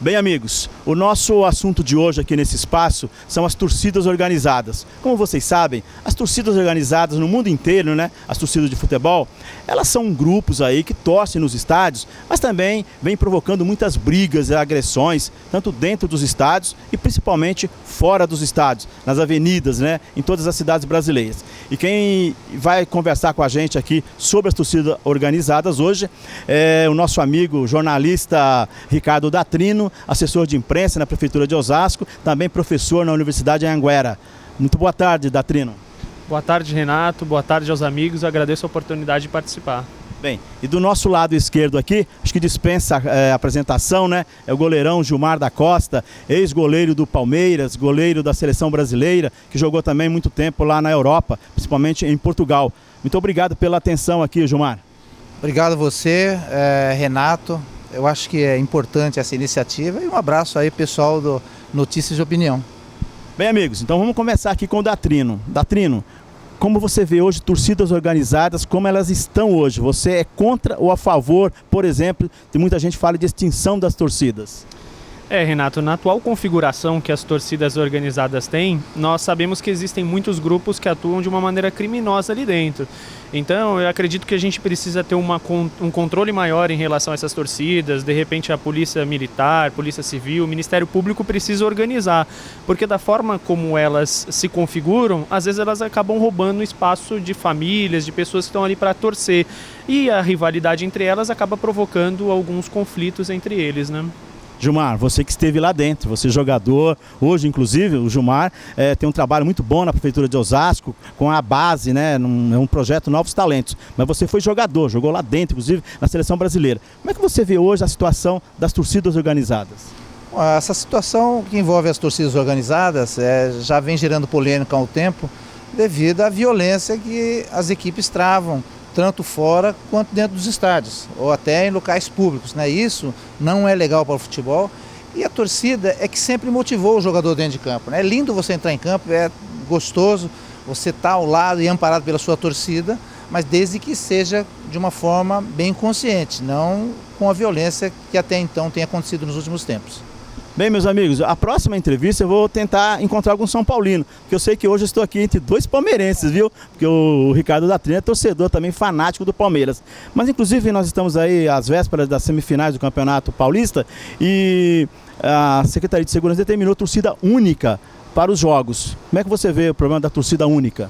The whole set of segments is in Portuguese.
Bem, amigos, o nosso assunto de hoje aqui nesse espaço são as torcidas organizadas. Como vocês sabem, as torcidas organizadas no mundo inteiro, né, as torcidas de futebol, elas são grupos aí que torcem nos estádios, mas também vêm provocando muitas brigas e agressões, tanto dentro dos estádios e principalmente fora dos estádios, nas avenidas, né, em todas as cidades brasileiras. E quem vai conversar com a gente aqui sobre as torcidas organizadas hoje é o nosso amigo jornalista Ricardo Datrino, assessor de imprensa na Prefeitura de Osasco, também professor na Universidade de Anhanguera. Muito boa tarde, Datrino. Boa tarde, Renato. Boa tarde aos amigos. Agradeço a oportunidade de participar. Bem, e do nosso lado esquerdo aqui, acho que dispensa apresentação, né? É o goleirão Gilmar da Costa, ex-goleiro do Palmeiras, goleiro da Seleção Brasileira, que jogou também muito tempo lá na Europa, principalmente em Portugal. Muito obrigado pela atenção aqui, Gilmar. Obrigado a você, Renato. Eu acho que é importante essa iniciativa e um abraço aí, pessoal do Notícias de Opinião. Bem, amigos, então vamos começar aqui com o Datrino. Datrino, como você vê hoje torcidas organizadas, como elas estão hoje? Você é contra ou a favor, por exemplo, de muita gente fala de extinção das torcidas? Renato, na atual configuração que as torcidas organizadas têm, nós sabemos que existem muitos grupos que atuam de uma maneira criminosa ali dentro. Então, eu acredito que a gente precisa ter um controle maior em relação a essas torcidas. De repente, a Polícia Militar, Polícia Civil, o Ministério Público precisa organizar, porque da forma como elas se configuram, às vezes elas acabam roubando o espaço de famílias, de pessoas que estão ali para torcer. E a rivalidade entre elas acaba provocando alguns conflitos entre eles, né? Gilmar, você que esteve lá dentro, você é jogador, hoje inclusive o Gilmar tem um trabalho muito bom na Prefeitura de Osasco, com a base, né, um projeto Novos Talentos, mas você foi jogador, jogou lá dentro, inclusive na Seleção Brasileira. Como é que você vê hoje a situação das torcidas organizadas? Essa situação que envolve as torcidas organizadas já vem gerando polêmica há um tempo, devido à violência que as equipes travam, tanto fora quanto dentro dos estádios, ou até em locais públicos, né? Isso não é legal para o futebol, e a torcida é que sempre motivou o jogador dentro de campo, né? É lindo você entrar em campo, é gostoso você estar ao lado e amparado pela sua torcida, mas desde que seja de uma forma bem consciente, não com a violência que até então tem acontecido nos últimos tempos. Bem, meus amigos, a próxima entrevista eu vou tentar encontrar algum São Paulino, porque eu sei que hoje eu estou aqui entre dois palmeirenses, viu? Porque o Ricardo Datrino é torcedor também fanático do Palmeiras. Mas inclusive nós estamos aí às vésperas das semifinais do Campeonato Paulista e a Secretaria de Segurança determinou torcida única para os jogos. Como é que você vê o problema da torcida única?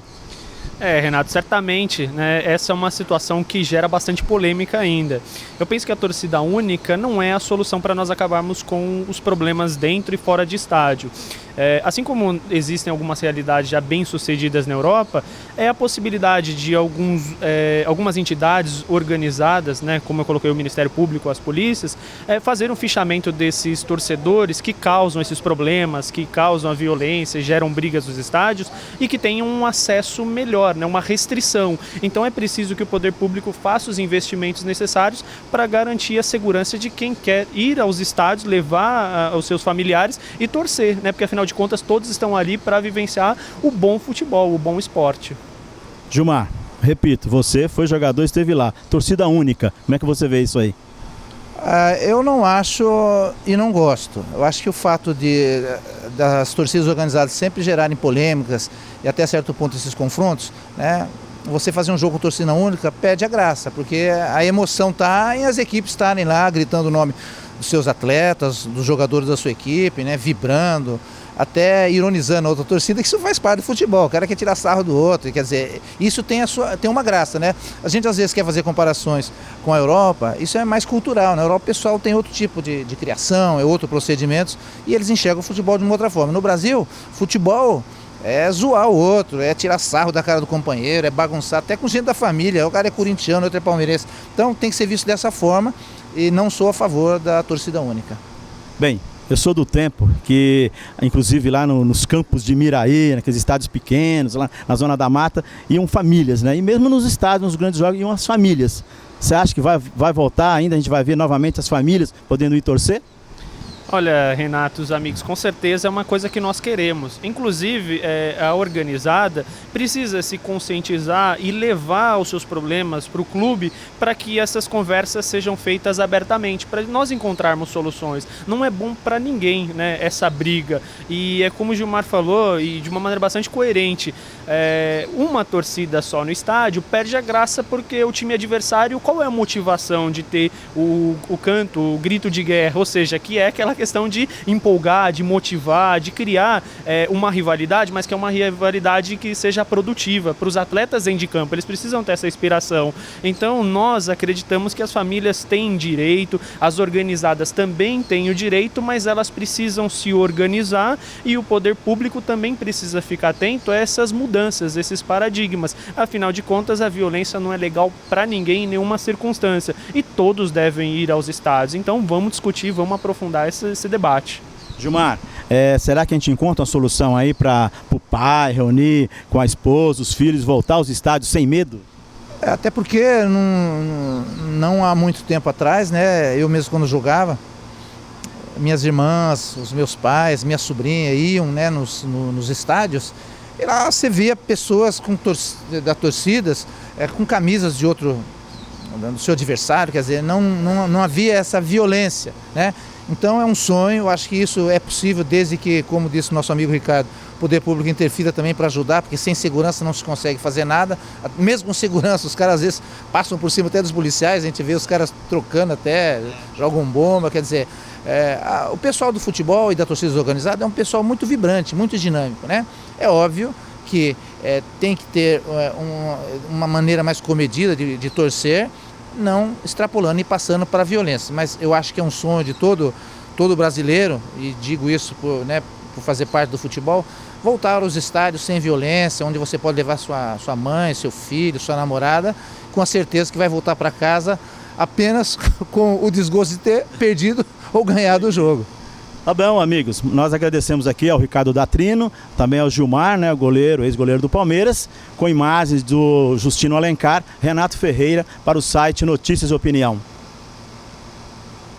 Renato, certamente, né, essa é uma situação que gera bastante polêmica ainda. Eu penso que a torcida única não é a solução para nós acabarmos com os problemas dentro e fora de estádio. Assim como existem algumas realidades já bem-sucedidas na Europa, é a possibilidade de algumas entidades organizadas, né, como eu coloquei o Ministério Público, as polícias, fazer um fichamento desses torcedores que causam esses problemas, que causam a violência, geram brigas nos estádios e que tenham um acesso melhor, né, uma restrição. Então é preciso que o poder público faça os investimentos necessários para garantir a segurança de quem quer ir aos estádios, levar os seus familiares e torcer, né, porque afinal de contas todos estão ali para vivenciar o bom futebol, o bom esporte. Gilmar, repito, você foi jogador, esteve lá, torcida única, como é que você vê isso aí? Eu não acho e não gosto. Eu acho que o fato das torcidas organizadas sempre gerarem polêmicas e até certo ponto esses confrontos, né? Você fazer um jogo com torcida única perde a graça, porque a emoção está em as equipes estarem lá gritando o nome dos seus atletas, dos jogadores da sua equipe, né? Vibrando, até ironizando a outra torcida, que isso faz parte do futebol. O cara quer tirar sarro do outro, quer dizer, isso tem uma graça, né? A gente às vezes quer fazer comparações com a Europa, isso é mais cultural. Na Europa o pessoal tem outro tipo de criação, é outro procedimento, e eles enxergam o futebol de uma outra forma. No Brasil, futebol é zoar o outro, é tirar sarro da cara do companheiro, é bagunçar, até com gente da família, o cara é corintiano, o outro é palmeirense. Então tem que ser visto dessa forma e não sou a favor da torcida única. Bem, eu sou do tempo que, inclusive lá nos campos de Miraí, naqueles estádios pequenos, lá na Zona da Mata, iam famílias, né? E mesmo nos estádios, nos grandes jogos, iam as famílias. Você acha que vai voltar ainda, a gente vai ver novamente as famílias podendo ir torcer? Olha, Renato, os amigos, com certeza é uma coisa que nós queremos. Inclusive, a organizada precisa se conscientizar e levar os seus problemas para o clube para que essas conversas sejam feitas abertamente, para nós encontrarmos soluções. Não é bom para ninguém, né, essa briga. E é como o Gilmar falou, e de uma maneira bastante coerente, uma torcida só no estádio perde a graça porque o time adversário, qual é a motivação de ter o canto, o grito de guerra? Ou seja, que é aquela questão de empolgar, de motivar, de criar uma rivalidade, mas que é uma rivalidade que seja produtiva para os atletas dentro de campo. Eles precisam ter essa inspiração. Então nós acreditamos que as famílias têm direito, as organizadas também têm o direito, mas elas precisam se organizar e o poder público também precisa ficar atento a essas mudanças, esses paradigmas. Afinal de contas, a violência não é legal para ninguém em nenhuma circunstância e todos devem ir aos estádios. Então vamos discutir, vamos aprofundar esse debate. Gilmar, será que a gente encontra uma solução aí para o pai reunir com a esposa, os filhos, voltar aos estádios sem medo? Até porque não há muito tempo atrás, né, eu mesmo quando jogava, minhas irmãs, os meus pais, minha sobrinha iam, né, nos estádios, e lá você via pessoas da torcidas com camisas de outro, do seu adversário, quer dizer, não havia essa violência, né? Então é um sonho, eu acho que isso é possível desde que, como disse o nosso amigo Ricardo, o poder público interfira também para ajudar, porque sem segurança não se consegue fazer nada. Mesmo com segurança, os caras às vezes passam por cima até dos policiais, a gente vê os caras trocando até, jogam bomba, quer dizer, o pessoal do futebol e da torcida organizada é um pessoal muito vibrante, muito dinâmico, né? É óbvio que tem que ter uma maneira mais comedida de torcer, não extrapolando e passando para a violência, mas eu acho que é um sonho de todo brasileiro, e digo isso por fazer parte do futebol, voltar aos estádios sem violência, onde você pode levar sua mãe, seu filho, sua namorada, com a certeza que vai voltar para casa apenas com o desgosto de ter perdido ou ganhado o jogo. Tá bom, amigos, nós agradecemos aqui ao Ricardo Datrino, também ao Gilmar, né, o goleiro, ex-goleiro do Palmeiras, com imagens do Justino Alencar, Renato Ferreira, para o site Notícias e Opinião.